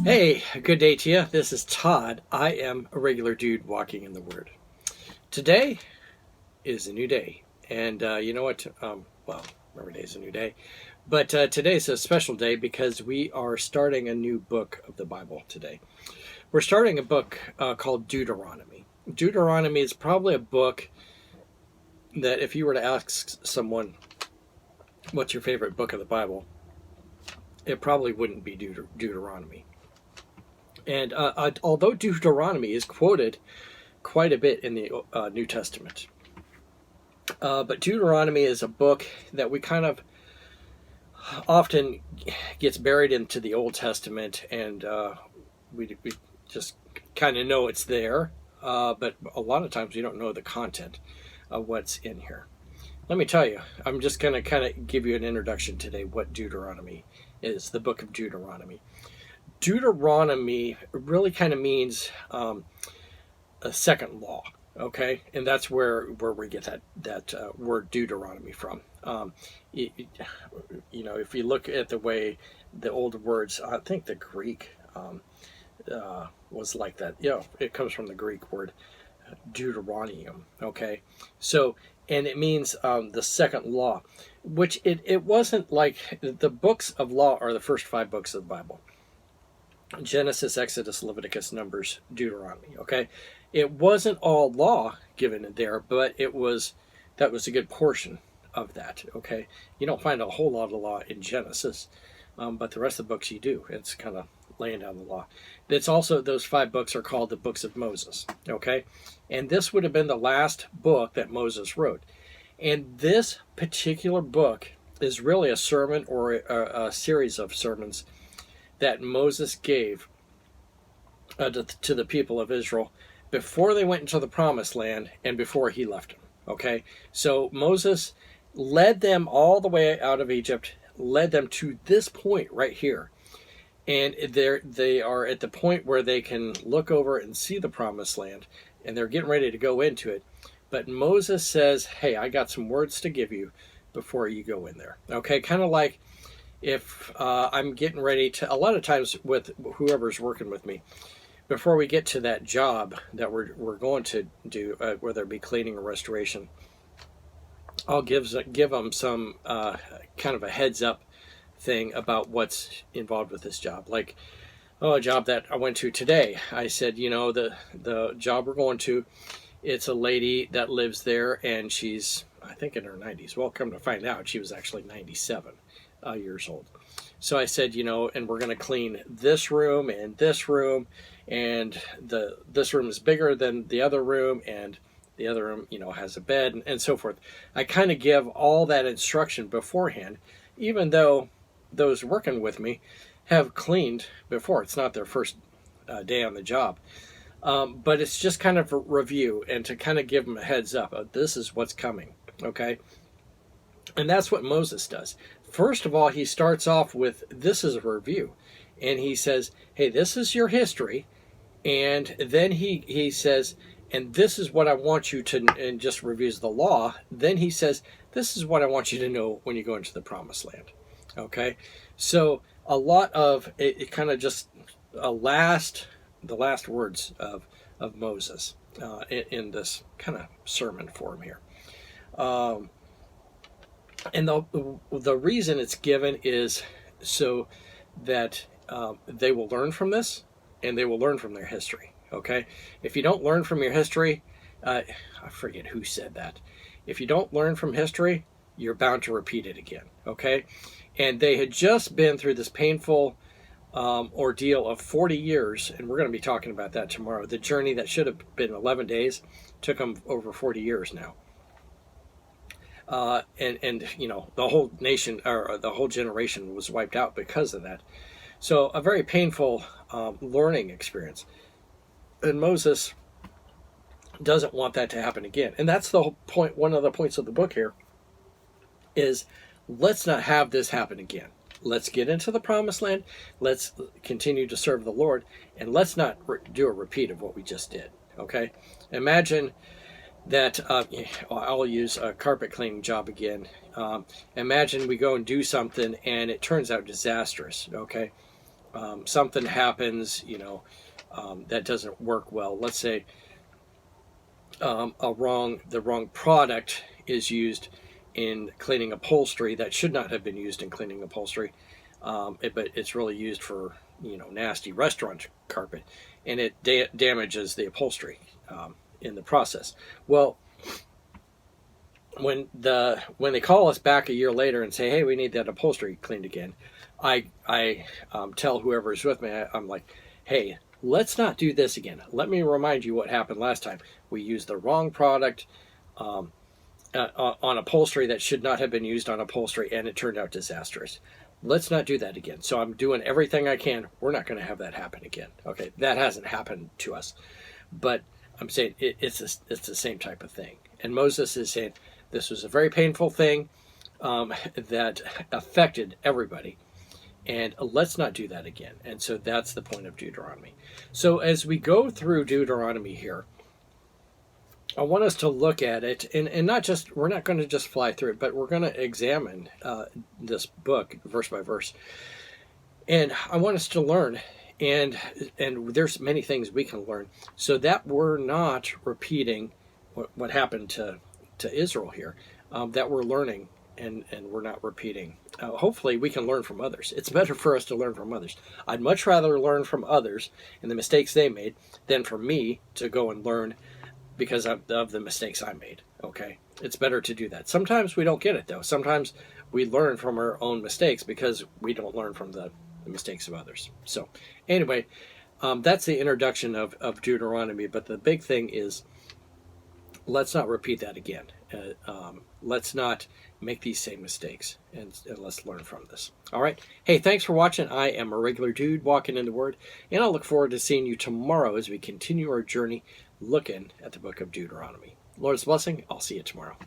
Hey, good day to you. This is Todd. I am a regular dude walking in the Word. Today is a new day. And you know what? Well, every day is a new day. But today is a special day because we are starting a new book of the Bible today. We're starting a book called Deuteronomy. Deuteronomy is probably a book that if you were to ask someone, what's your favorite book of the Bible? It probably wouldn't be Deuteronomy. And although Deuteronomy is quoted quite a bit in the New Testament, but Deuteronomy is a book that we kind of often gets buried into the Old Testament, and we just kind of know it's there, but a lot of times we don't know the content of what's in here. Let me tell you, I'm just going to kind of give you an introduction today what Deuteronomy is, the book of Deuteronomy. Deuteronomy really kind of means a second law, okay? And that's where we get that word Deuteronomy from. You know, if you look at the way the old words, I think the Greek was like that. Yeah, it comes from the Greek word Deuteronium, okay? So, and it means the second law, which it wasn't like the books of law are the first 5 books of the Bible. Genesis, Exodus, Leviticus, Numbers, Deuteronomy, okay? It wasn't all law given in there, but that was a good portion of that, okay? You don't find a whole lot of law in Genesis, but the rest of the books you do. It's kind of laying down the law. It's also, those 5 books are called the books of Moses, okay? And this would have been the last book that Moses wrote. And this particular book is really a sermon or a series of sermons that Moses gave to the people of Israel before they went into the promised land and before he left them. Okay, so Moses led them all the way out of Egypt, led them to this point right here, and they are at the point where they can look over and see the promised land, and they're getting ready to go into it. But Moses says, "Hey, I got some words to give you before you go in there." Okay, kind of like if I'm getting ready to, a lot of times with whoever's working with me, before we get to that job that we're going to do, whether it be cleaning or restoration, I'll give them some kind of a heads up thing about what's involved with this job. Like, a job that I went to today, I said, you know, the job we're going to, it's a lady that lives there, and she's, I think, in her 90s. Well, come to find out, she was actually 97 years old. So I said, you know, and we're going to clean this room and this room, and this room is bigger than the other room, and the other room, you know, has a bed, and so forth. I kind of give all that instruction beforehand, even though those working with me have cleaned before. It's not their first day on the job. But it's just kind of a review and to kind of give them a heads up of this is what's coming, okay? And that's what Moses does. First of all, he starts off with, this is a review. And he says, hey, this is your history. And then he says, and this is what I want you to, and just reviews the law. Then he says, this is what I want you to know when you go into the promised land. Okay? So a lot of, it kind of just the last words of Moses in this kind of sermon form here. And the reason it's given is so that they will learn from this, and they will learn from their history. Okay? If you don't learn from your history, I forget who said that. If you don't learn from history, you're bound to repeat it again. Okay? And they had just been through this painful ordeal of 40 years, and we're going to be talking about that tomorrow. The journey that should have been 11 days took them over 40 years now. And you know, the whole nation, or the whole generation was wiped out because of that. So a very painful learning experience. And Moses doesn't want that to happen again. And that's the whole point. One of the points of the book here is, let's not have this happen again. Let's get into the promised land. Let's continue to serve the Lord. And let's not do a repeat of what we just did. Okay? Imagine that, I'll use a carpet cleaning job again. Imagine we go and do something and it turns out disastrous. Okay? something happens, that doesn't work well. Let's say the wrong product is used in cleaning upholstery that should not have been used in cleaning upholstery, but it's really used for nasty restaurant carpet, and it damages the upholstery in the process. Well, when they call us back a year later and say, "Hey, we need that upholstery cleaned again," I tell whoever's with me, I'm like, "Hey, let's not do this again. Let me remind you what happened last time. We used the wrong product on upholstery that should not have been used on upholstery, and it turned out disastrous. Let's not do that again." So I'm doing everything I can. We're not going to have that happen again. Okay, that hasn't happened to us, but I'm saying it's the same type of thing. And Moses is saying this was a very painful thing that affected everybody. And let's not do that again. And so that's the point of Deuteronomy. So as we go through Deuteronomy here, I want us to look at it, and not just, we're not going to just fly through it, but we're going to examine this book verse by verse. And I want us to learn, and there's many things we can learn, so that we're not repeating what happened to Israel here, that we're learning and we're not repeating. Hopefully we can learn from others. It's better for us to learn from others. I'd much rather learn from others and the mistakes they made than for me to go and learn because of the mistakes I made. Okay, it's better to do that. Sometimes we don't get it though. Sometimes we learn from our own mistakes because we don't learn from the mistakes of others. So anyway, that's the introduction of Deuteronomy. But the big thing is, let's not repeat that again. Let's not make these same mistakes, and let's learn from this. All right. Hey, thanks for watching. I am a regular dude walking in the Word, and I'll look forward to seeing you tomorrow as we continue our journey looking at the book of Deuteronomy. Lord's blessing. I'll see you tomorrow.